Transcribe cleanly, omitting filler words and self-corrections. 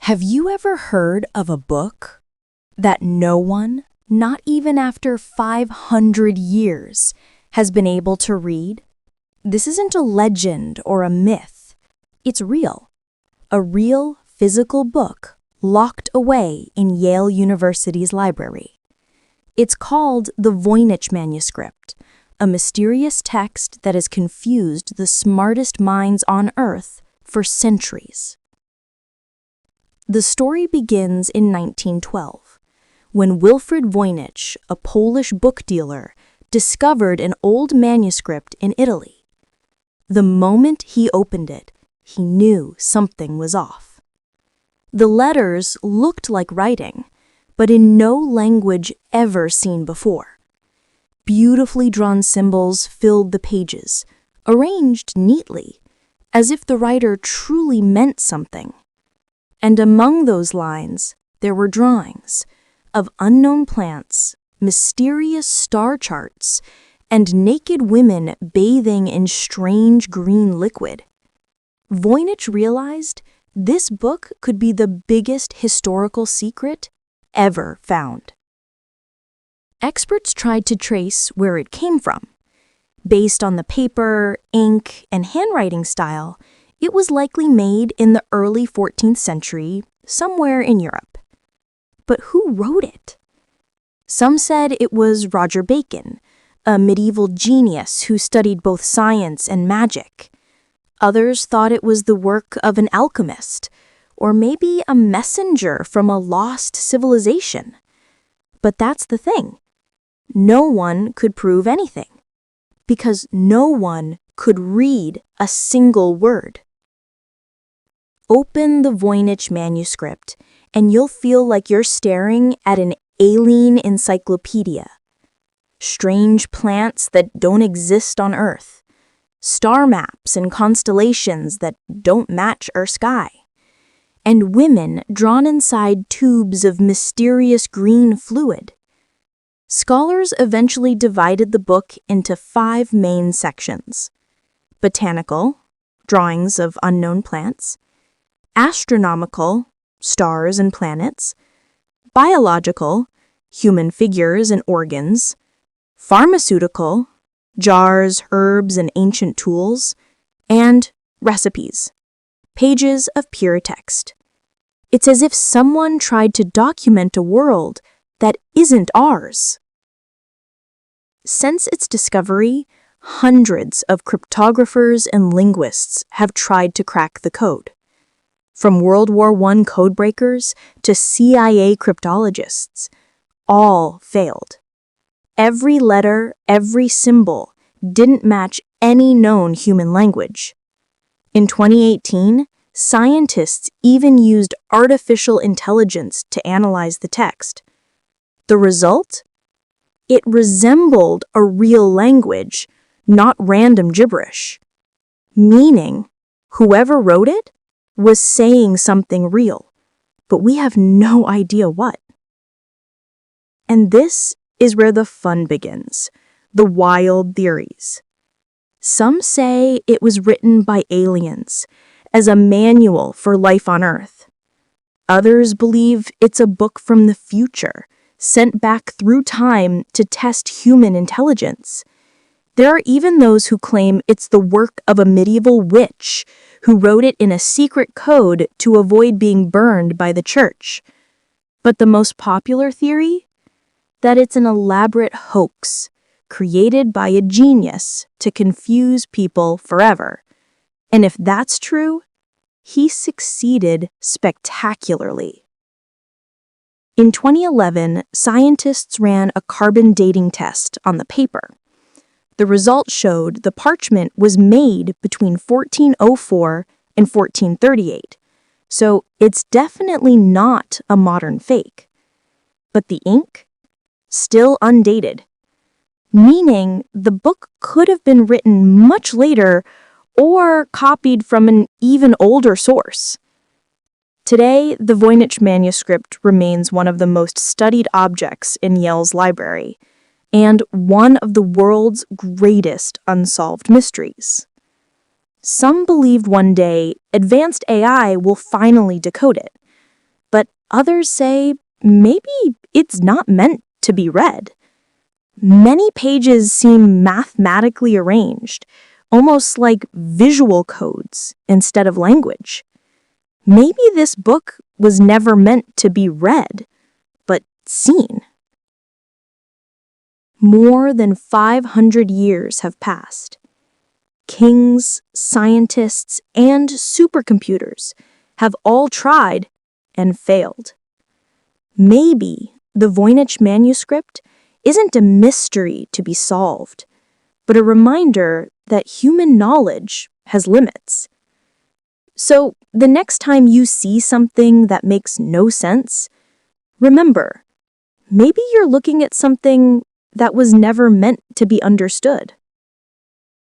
Have you ever heard of a book that no one, not even after 500 years, has been able to read? This isn't a legend or a myth. It's real. A real physical book locked away in Yale University's library. It's called the Voynich Manuscript, a mysterious text that has confused the smartest minds on Earth for centuries. The story begins in 1912, when Wilfred Voynich, a Polish book dealer, discovered an old manuscript in Italy. The moment he opened it, he knew something was off. The letters looked like writing, but in no language ever seen before. Beautifully drawn symbols filled the pages, arranged neatly, as if the writer truly meant something. And among those lines, there were drawings of unknown plants, mysterious star charts, and naked women bathing in strange green liquid. Voynich realized this book could be the biggest historical secret ever found. Experts tried to trace where it came from. Based on the paper, ink, and handwriting style, it was likely made in the early 14th century, somewhere in Europe. But who wrote it? Some said it was Roger Bacon, a medieval genius who studied both science and magic. Others thought it was the work of an alchemist, or maybe a messenger from a lost civilization. But that's the thing. No one could prove anything, because no one could read a single word. Open the Voynich Manuscript, and you'll feel like you're staring at an alien encyclopedia. Strange plants that don't exist on Earth, star maps and constellations that don't match our sky, and women drawn inside tubes of mysterious green fluid. Scholars eventually divided the book into 5 main sections: botanical, drawings of unknown plants; astronomical, stars and planets; biological, human figures and organs; pharmaceutical, jars, herbs, and ancient tools; and recipes, pages of pure text. It's as if someone tried to document a world that isn't ours. Since its discovery, hundreds of cryptographers and linguists have tried to crack the code. From World War I codebreakers to CIA cryptologists, all failed. Every letter, every symbol didn't match any known human language. In 2018, scientists even used artificial intelligence to analyze the text. The result? It resembled a real language, not random gibberish. Meaning, whoever wrote it was saying something real, but we have no idea what. And this is where the fun begins, the wild theories. Some say it was written by aliens as a manual for life on Earth. Others believe it's a book from the future, sent back through time to test human intelligence. There are even those who claim it's the work of a medieval witch who wrote it in a secret code to avoid being burned by the church. But the most popular theory? That it's an elaborate hoax created by a genius to confuse people forever. And if that's true, he succeeded spectacularly. In 2011, scientists ran a carbon dating test on the paper. The result showed the parchment was made between 1404 and 1438, so it's definitely not a modern fake. But the ink? Still undated, meaning the book could have been written much later or copied from an even older source. Today, the Voynich Manuscript remains one of the most studied objects in Yale's library, and one of the world's greatest unsolved mysteries. Some believe one day advanced AI will finally decode it, but others say maybe it's not meant to be read. Many pages seem mathematically arranged, almost like visual codes instead of language. Maybe this book was never meant to be read, but seen. More than 500 years have passed. Kings, scientists, and supercomputers have all tried and failed. Maybe the Voynich Manuscript isn't a mystery to be solved, but a reminder that human knowledge has limits. So, the next time you see something that makes no sense, remember, maybe you're looking at something that was never meant to be understood.